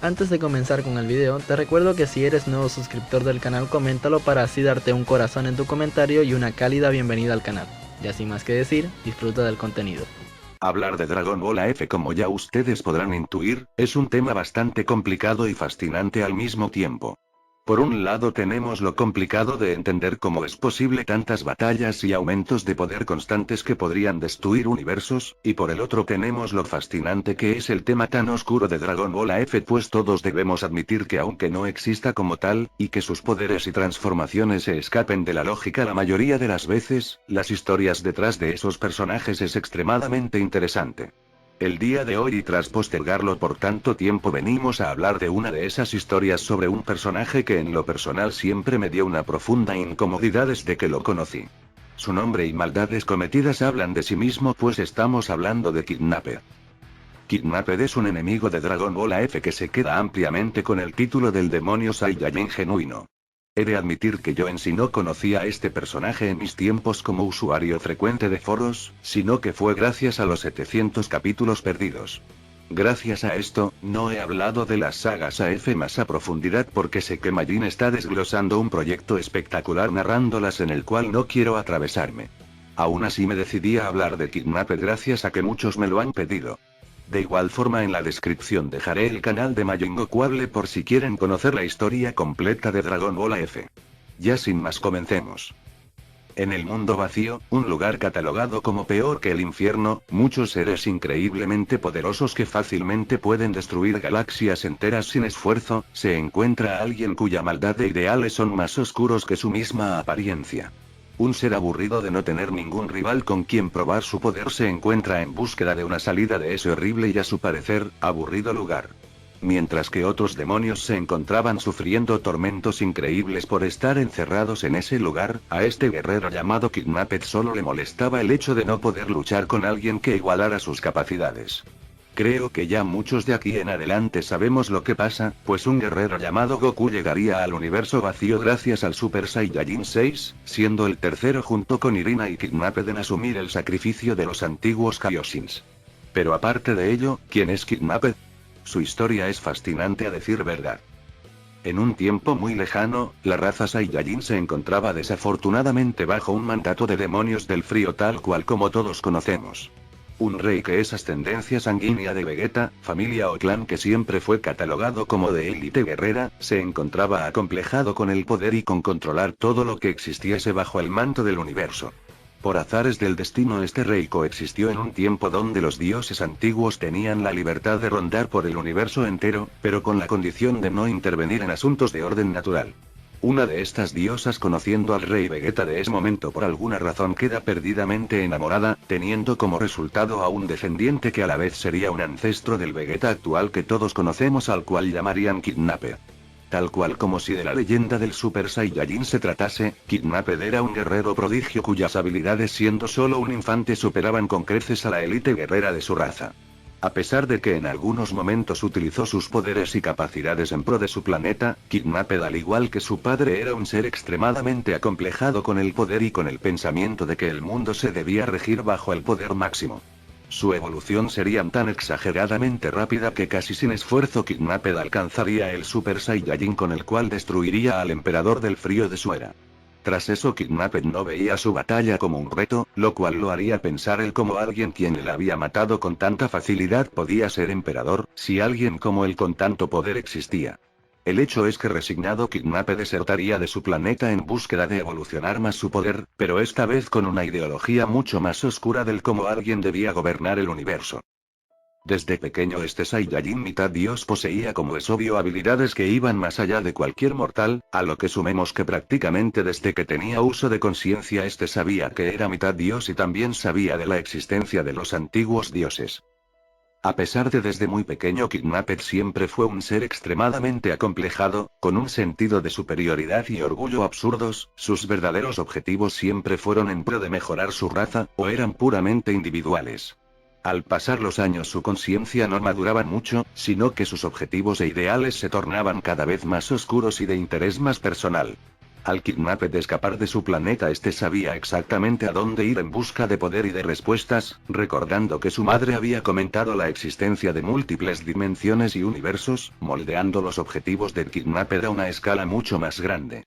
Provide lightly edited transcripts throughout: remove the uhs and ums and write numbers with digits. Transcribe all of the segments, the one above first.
Antes de comenzar con el video, te recuerdo que si eres nuevo suscriptor del canal, coméntalo para así darte un corazón en tu comentario y una cálida bienvenida al canal. Y sin más que decir, disfruta del contenido. Hablar de Dragon Ball AF, como ya ustedes podrán intuir, es un tema bastante complicado y fascinante al mismo tiempo. Por un lado tenemos lo complicado de entender cómo es posible tantas batallas y aumentos de poder constantes que podrían destruir universos, y por el otro tenemos lo fascinante que es el tema tan oscuro de Dragon Ball AF, pues todos debemos admitir que aunque no exista como tal, y que sus poderes y transformaciones se escapen de la lógica la mayoría de las veces, las historias detrás de esos personajes es extremadamente interesante. El día de hoy, y tras postergarlo por tanto tiempo, venimos a hablar de una de esas historias sobre un personaje que en lo personal siempre me dio una profunda incomodidad desde que lo conocí. Su nombre y maldades cometidas hablan de sí mismo, pues estamos hablando de Kidnapper. Kidnapper es un enemigo de Dragon Ball AF que se queda ampliamente con el título del demonio Saiyajin genuino. He de admitir que yo en sí no conocía a este personaje en mis tiempos como usuario frecuente de foros, sino que fue gracias a los 700 capítulos perdidos. Gracias a esto, no he hablado de las sagas AF más a profundidad porque sé que Majin está desglosando un proyecto espectacular narrándolas en el cual no quiero atravesarme. Aún así me decidí a hablar de Kidnapper gracias a que muchos me lo han pedido. De igual forma, en la descripción dejaré el canal de Majin Gokuable por si quieren conocer la historia completa de Dragon Ball AF. Ya sin más, comencemos. En el mundo vacío, un lugar catalogado como peor que el infierno, muchos seres increíblemente poderosos que fácilmente pueden destruir galaxias enteras sin esfuerzo, se encuentra alguien cuya maldad e ideales son más oscuros que su misma apariencia. Un ser aburrido de no tener ningún rival con quien probar su poder se encuentra en búsqueda de una salida de ese horrible y, a su parecer, aburrido lugar. Mientras que otros demonios se encontraban sufriendo tormentos increíbles por estar encerrados en ese lugar, a este guerrero llamado Kidnapper solo le molestaba el hecho de no poder luchar con alguien que igualara sus capacidades. Creo que ya muchos de aquí en adelante sabemos lo que pasa, pues un guerrero llamado Goku llegaría al universo vacío gracias al Super Saiyajin 6, siendo el tercero junto con Irina y Kidnapper en asumir el sacrificio de los antiguos Kaioshins. Pero aparte de ello, ¿quién es Kidnapper? Su historia es fascinante a decir verdad. En un tiempo muy lejano, la raza Saiyajin se encontraba desafortunadamente bajo un mandato de demonios del frío tal cual como todos conocemos. Un rey que es ascendencia sanguínea de Vegeta, familia o clan que siempre fue catalogado como de élite guerrera, se encontraba acomplejado con el poder y con controlar todo lo que existiese bajo el manto del universo. Por azares del destino, este rey coexistió en un tiempo donde los dioses antiguos tenían la libertad de rondar por el universo entero, pero con la condición de no intervenir en asuntos de orden natural. Una de estas diosas, conociendo al rey Vegeta de ese momento, por alguna razón queda perdidamente enamorada, teniendo como resultado a un descendiente que a la vez sería un ancestro del Vegeta actual que todos conocemos, al cual llamarían Kidnapper. Tal cual como si de la leyenda del Super Saiyajin se tratase, Kidnapper era un guerrero prodigio cuyas habilidades, siendo solo un infante, superaban con creces a la élite guerrera de su raza. A pesar de que en algunos momentos utilizó sus poderes y capacidades en pro de su planeta, Kidnapper, al igual que su padre, era un ser extremadamente acomplejado con el poder y con el pensamiento de que el mundo se debía regir bajo el poder máximo. Su evolución sería tan exageradamente rápida que casi sin esfuerzo Kidnapper alcanzaría el Super Saiyajin con el cual destruiría al emperador del frío de su era. Tras eso, Kidnapper no veía su batalla como un reto, lo cual lo haría pensar él como alguien quien le había matado con tanta facilidad podía ser emperador, si alguien como él con tanto poder existía. El hecho es que, resignado, Kidnapper desertaría de su planeta en búsqueda de evolucionar más su poder, pero esta vez con una ideología mucho más oscura del cómo alguien debía gobernar el universo. Desde pequeño, este Saiyajin mitad dios poseía, como es obvio, habilidades que iban más allá de cualquier mortal, a lo que sumemos que prácticamente desde que tenía uso de conciencia este sabía que era mitad dios y también sabía de la existencia de los antiguos dioses. A pesar de desde muy pequeño, Kidnapper siempre fue un ser extremadamente acomplejado, con un sentido de superioridad y orgullo absurdos. Sus verdaderos objetivos siempre fueron en pro de mejorar su raza, o eran puramente individuales. Al pasar los años, su conciencia no maduraba mucho, sino que sus objetivos e ideales se tornaban cada vez más oscuros y de interés más personal. Al Kidnapped escapar de su planeta, este sabía exactamente a dónde ir en busca de poder y de respuestas, recordando que su madre había comentado la existencia de múltiples dimensiones y universos, moldeando los objetivos del Kidnapped a una escala mucho más grande.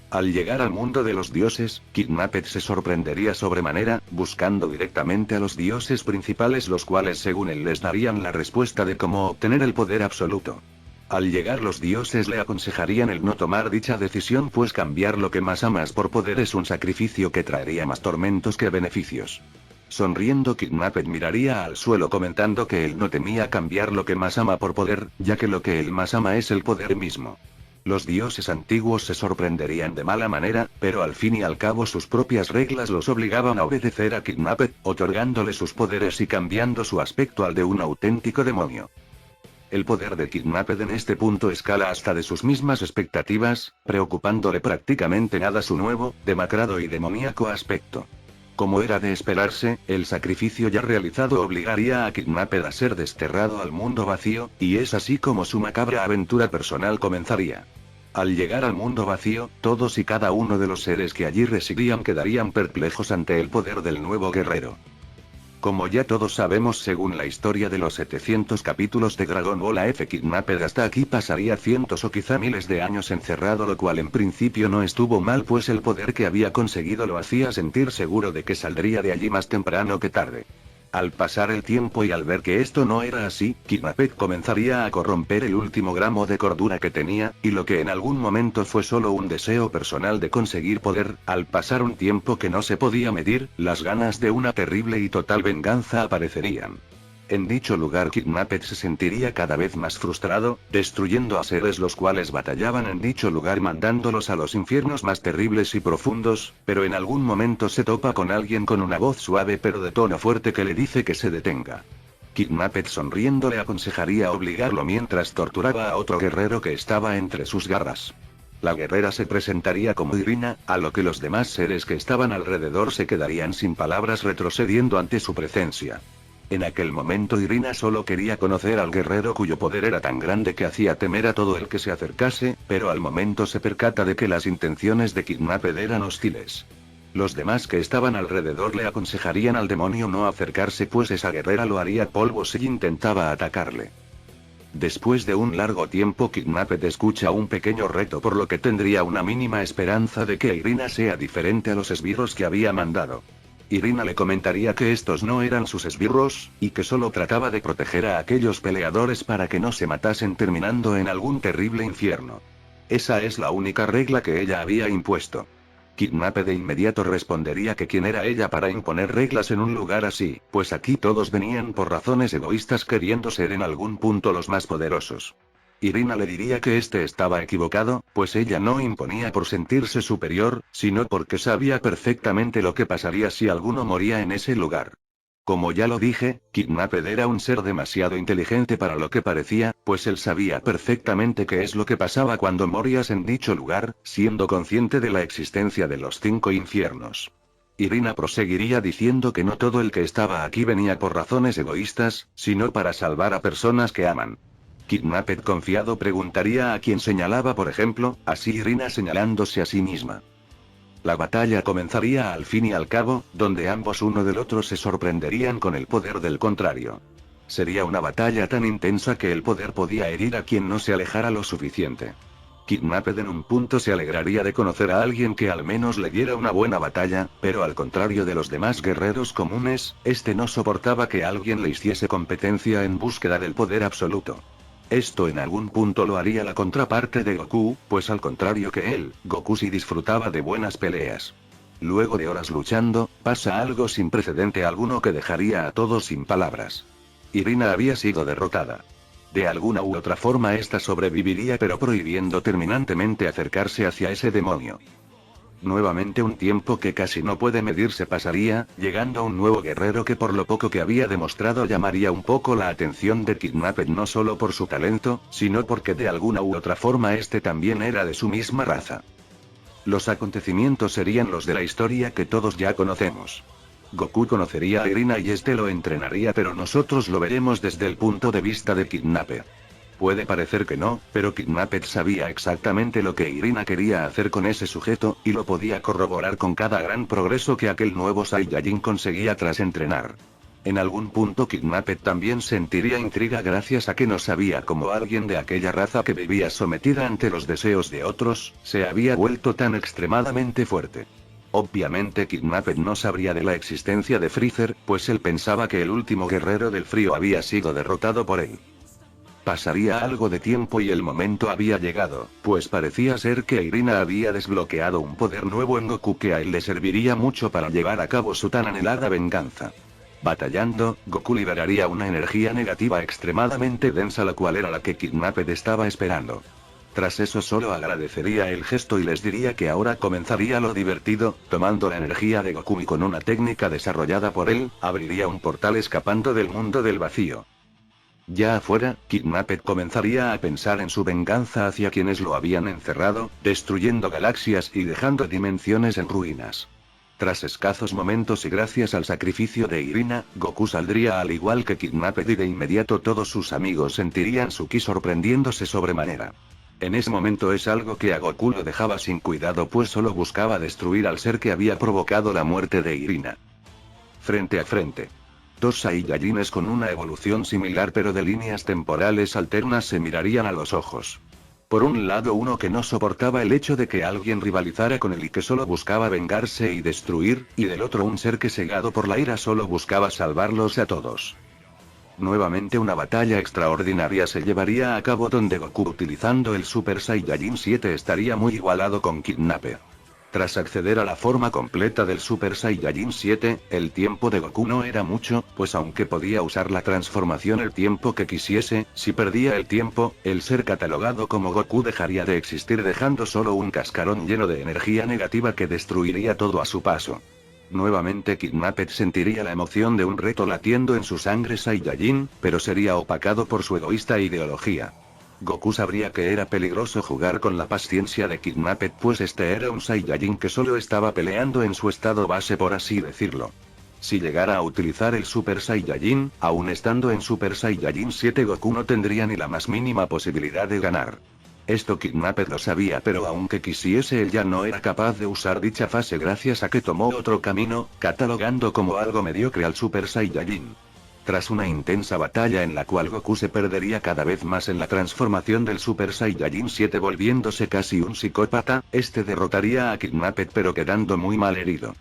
Al llegar al mundo de los dioses, Kidnapped se sorprendería sobremanera, buscando directamente a los dioses principales, los cuales según él les darían la respuesta de cómo obtener el poder absoluto. Al llegar los dioses le aconsejarían el no tomar dicha decisión, pues cambiar lo que más amas por poder es un sacrificio que traería más tormentos que beneficios. Sonriendo, Kidnapped miraría al suelo comentando que él no temía cambiar lo que más ama por poder, ya que lo que él más ama es el poder mismo. Los dioses antiguos se sorprenderían de mala manera, pero al fin y al cabo sus propias reglas los obligaban a obedecer a Kidnapped, otorgándole sus poderes y cambiando su aspecto al de un auténtico demonio. El poder de Kidnapped en este punto escala hasta de sus mismas expectativas, preocupándole prácticamente nada su nuevo, demacrado y demoníaco aspecto. Como era de esperarse, el sacrificio ya realizado obligaría a Kidnapped a ser desterrado al mundo vacío, y es así como su macabra aventura personal comenzaría. Al llegar al mundo vacío, todos y cada uno de los seres que allí residían quedarían perplejos ante el poder del nuevo guerrero. Como ya todos sabemos, según la historia de los 700 capítulos de Dragon Ball AF, Kidnapped hasta aquí pasaría cientos o quizá miles de años encerrado, lo cual en principio no estuvo mal, pues el poder que había conseguido lo hacía sentir seguro de que saldría de allí más temprano que tarde. Al pasar el tiempo y al ver que esto no era así, Kidnapped comenzaría a corromper el último gramo de cordura que tenía, y lo que en algún momento fue solo un deseo personal de conseguir poder, al pasar un tiempo que no se podía medir, las ganas de una terrible y total venganza aparecerían. En dicho lugar, Kidnapped se sentiría cada vez más frustrado, destruyendo a seres los cuales batallaban en dicho lugar, mandándolos a los infiernos más terribles y profundos, pero en algún momento se topa con alguien con una voz suave pero de tono fuerte que le dice que se detenga. Kidnapped sonriendo le aconsejaría obligarlo mientras torturaba a otro guerrero que estaba entre sus garras. La guerrera se presentaría como Irina, a lo que los demás seres que estaban alrededor se quedarían sin palabras, retrocediendo ante su presencia. En aquel momento Irina solo quería conocer al guerrero cuyo poder era tan grande que hacía temer a todo el que se acercase, pero al momento se percata de que las intenciones de Kidnapped eran hostiles. Los demás que estaban alrededor le aconsejarían al demonio no acercarse, pues esa guerrera lo haría polvo si intentaba atacarle. Después de un largo tiempo, Kidnapped escucha un pequeño reto, por lo que tendría una mínima esperanza de que Irina sea diferente a los esbirros que había mandado. Irina le comentaría que estos no eran sus esbirros, y que solo trataba de proteger a aquellos peleadores para que no se matasen terminando en algún terrible infierno. Esa es la única regla que ella había impuesto. Kidnapped de inmediato respondería que quién era ella para imponer reglas en un lugar así, pues aquí todos venían por razones egoístas queriendo ser en algún punto los más poderosos. Irina le diría que este estaba equivocado, pues ella no imponía por sentirse superior, sino porque sabía perfectamente lo que pasaría si alguno moría en ese lugar. Como ya lo dije, Kidnapped era un ser demasiado inteligente para lo que parecía, pues él sabía perfectamente qué es lo que pasaba cuando morías en dicho lugar, siendo consciente de la existencia de los 5 infiernos. Irina proseguiría diciendo que no todo el que estaba aquí venía por razones egoístas, sino para salvar a personas que aman. Kidnapped confiado preguntaría a quién señalaba, por ejemplo, así Irina señalándose a sí misma. La batalla comenzaría al fin y al cabo, donde ambos uno del otro se sorprenderían con el poder del contrario. Sería una batalla tan intensa que el poder podía herir a quien no se alejara lo suficiente. Kidnapped en un punto se alegraría de conocer a alguien que al menos le diera una buena batalla, pero al contrario de los demás guerreros comunes, este no soportaba que alguien le hiciese competencia en búsqueda del poder absoluto. Esto en algún punto lo haría la contraparte de Goku, pues al contrario que él, Goku sí disfrutaba de buenas peleas. Luego de horas luchando, pasa algo sin precedente alguno que dejaría a todos sin palabras. Irina había sido derrotada. De alguna u otra forma esta sobreviviría, pero prohibiendo terminantemente acercarse hacia ese demonio. Nuevamente un tiempo que casi no puede medirse pasaría, llegando un nuevo guerrero que por lo poco que había demostrado llamaría un poco la atención de Kidnapped, no solo por su talento, sino porque de alguna u otra forma este también era de su misma raza. Los acontecimientos serían los de la historia que todos ya conocemos. Goku conocería a Irina y este lo entrenaría, pero nosotros lo veremos desde el punto de vista de Kidnapped. Puede parecer que no, pero Kidnapped sabía exactamente lo que Irina quería hacer con ese sujeto, y lo podía corroborar con cada gran progreso que aquel nuevo Saiyajin conseguía tras entrenar. En algún punto Kidnapped también sentiría intriga gracias a que no sabía cómo alguien de aquella raza que vivía sometida ante los deseos de otros, se había vuelto tan extremadamente fuerte. Obviamente Kidnapped no sabría de la existencia de Freezer, pues él pensaba que el último guerrero del frío había sido derrotado por él. Pasaría algo de tiempo y el momento había llegado, pues parecía ser que Irina había desbloqueado un poder nuevo en Goku que a él le serviría mucho para llevar a cabo su tan anhelada venganza. Batallando, Goku liberaría una energía negativa extremadamente densa, la cual era la que Kidnapped estaba esperando. Tras eso solo agradecería el gesto y les diría que ahora comenzaría lo divertido, tomando la energía de Goku y con una técnica desarrollada por él, abriría un portal escapando del mundo del vacío. Ya afuera, Kidnapped comenzaría a pensar en su venganza hacia quienes lo habían encerrado, destruyendo galaxias y dejando dimensiones en ruinas. Tras escasos momentos y gracias al sacrificio de Irina, Goku saldría al igual que Kidnapped y de inmediato todos sus amigos sentirían su ki sorprendiéndose sobremanera. En ese momento es algo que a Goku lo dejaba sin cuidado, pues solo buscaba destruir al ser que había provocado la muerte de Irina. Frente a frente. Dos Saiyajines con una evolución similar pero de líneas temporales alternas se mirarían a los ojos. Por un lado uno que no soportaba el hecho de que alguien rivalizara con él y que solo buscaba vengarse y destruir, y del otro un ser que cegado por la ira solo buscaba salvarlos a todos. Nuevamente una batalla extraordinaria se llevaría a cabo donde Goku utilizando el Super Saiyajin 7 estaría muy igualado con Kidnapped. Tras acceder a la forma completa del Super Saiyajin 7, el tiempo de Goku no era mucho, pues aunque podía usar la transformación el tiempo que quisiese, si perdía el tiempo, el ser catalogado como Goku dejaría de existir dejando solo un cascarón lleno de energía negativa que destruiría todo a su paso. Nuevamente Kidnapped sentiría la emoción de un reto latiendo en su sangre Saiyajin, pero sería opacado por su egoísta ideología. Goku sabría que era peligroso jugar con la paciencia de Kidnapped, pues este era un Saiyajin que solo estaba peleando en su estado base, por así decirlo. Si llegara a utilizar el Super Saiyajin, aun estando en Super Saiyajin 7, Goku no tendría ni la más mínima posibilidad de ganar. Esto Kidnapped lo sabía, pero aunque quisiese él ya no era capaz de usar dicha fase gracias a que tomó otro camino, catalogando como algo mediocre al Super Saiyajin. Tras una intensa batalla en la cual Goku se perdería cada vez más en la transformación del Super Saiyajin 7 volviéndose casi un psicópata, este derrotaría a Kidnapped pero quedando muy mal herido.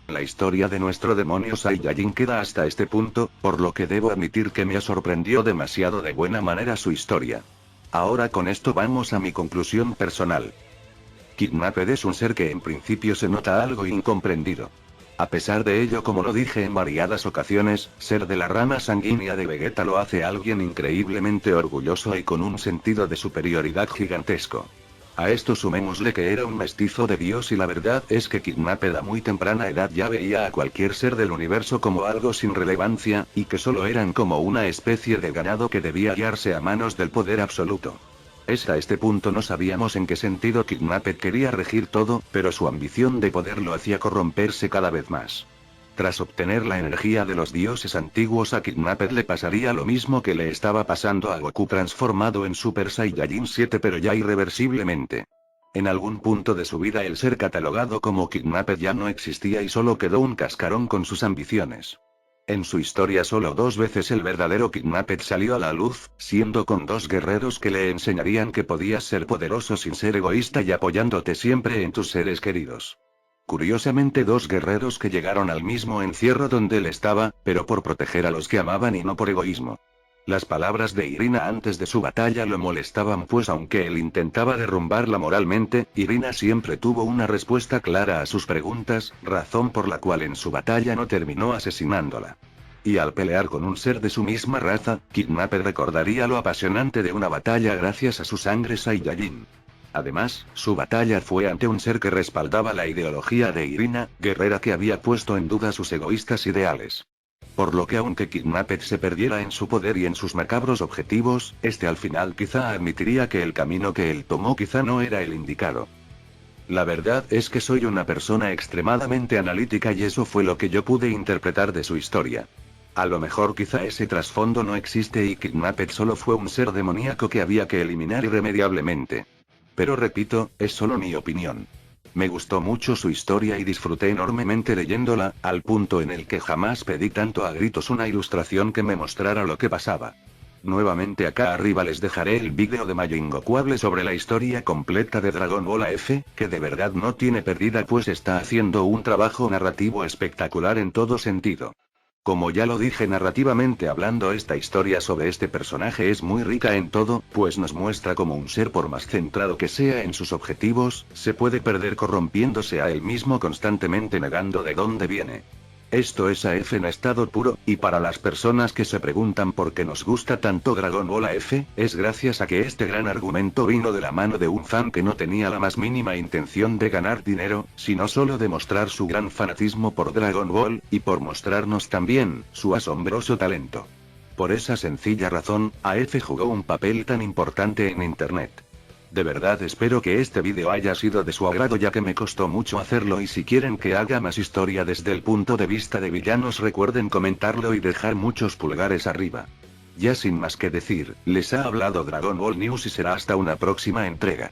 La historia de nuestro demonio Saiyajin queda hasta este punto, por lo que debo admitir que me sorprendió demasiado de buena manera su historia. Ahora con esto vamos a mi conclusión personal. Kidnapped es un ser que en principio se nota algo incomprendido. A pesar de ello, como lo dije en variadas ocasiones, ser de la rama sanguínea de Vegeta lo hace alguien increíblemente orgulloso y con un sentido de superioridad gigantesco. A esto sumémosle que era un mestizo de Dios y la verdad es que Kidnapped a muy temprana edad ya veía a cualquier ser del universo como algo sin relevancia, y que solo eran como una especie de ganado que debía guiarse a manos del poder absoluto. A este punto no sabíamos en qué sentido Kidnapped quería regir todo, pero su ambición de poder lo hacía corromperse cada vez más. Tras obtener la energía de los dioses antiguos, a Kidnapped le pasaría lo mismo que le estaba pasando a Goku transformado en Super Saiyajin 7, pero ya irreversiblemente. En algún punto de su vida el ser catalogado como Kidnapped ya no existía y solo quedó un cascarón con sus ambiciones. En su historia solo 2 veces el verdadero Kidnapped salió a la luz, siendo con 2 guerreros que le enseñarían que podías ser poderoso sin ser egoísta y apoyándote siempre en tus seres queridos. Curiosamente 2 guerreros que llegaron al mismo encierro donde él estaba, pero por proteger a los que amaban y no por egoísmo. Las palabras de Irina antes de su batalla lo molestaban, pues aunque él intentaba derrumbarla moralmente, Irina siempre tuvo una respuesta clara a sus preguntas, razón por la cual en su batalla no terminó asesinándola. Y al pelear con un ser de su misma raza, Kidnapped recordaría lo apasionante de una batalla gracias a su sangre Saiyajin. Además, su batalla fue ante un ser que respaldaba la ideología de Irina, guerrera que había puesto en duda sus egoístas ideales. Por lo que aunque Kidnapped se perdiera en su poder y en sus macabros objetivos, este al final quizá admitiría que el camino que él tomó quizá no era el indicado. La verdad es que soy una persona extremadamente analítica y eso fue lo que yo pude interpretar de su historia. A lo mejor quizá ese trasfondo no existe y Kidnapped solo fue un ser demoníaco que había que eliminar irremediablemente. Pero repito, es solo mi opinión. Me gustó mucho su historia y disfruté enormemente leyéndola, al punto en el que jamás pedí tanto a gritos una ilustración que me mostrara lo que pasaba. Nuevamente acá arriba les dejaré el vídeo de Majin Goku sobre la historia completa de Dragon Ball AF, que de verdad no tiene pérdida pues está haciendo un trabajo narrativo espectacular en todo sentido. Como ya lo dije narrativamente hablando, esta historia sobre este personaje es muy rica en todo, pues nos muestra como un ser, por más centrado que sea en sus objetivos, se puede perder corrompiéndose a él mismo constantemente negando de dónde viene. Esto es AF en estado puro, y para las personas que se preguntan por qué nos gusta tanto Dragon Ball AF, es gracias a que este gran argumento vino de la mano de un fan que no tenía la más mínima intención de ganar dinero, sino solo de mostrar su gran fanatismo por Dragon Ball, y por mostrarnos también su asombroso talento. Por esa sencilla razón, AF jugó un papel tan importante en Internet. De verdad espero que este vídeo haya sido de su agrado ya que me costó mucho hacerlo, y si quieren que haga más historia desde el punto de vista de villanos recuerden comentarlo y dejar muchos pulgares arriba. Ya sin más que decir, les ha hablado Dragon Ball News y será hasta una próxima entrega.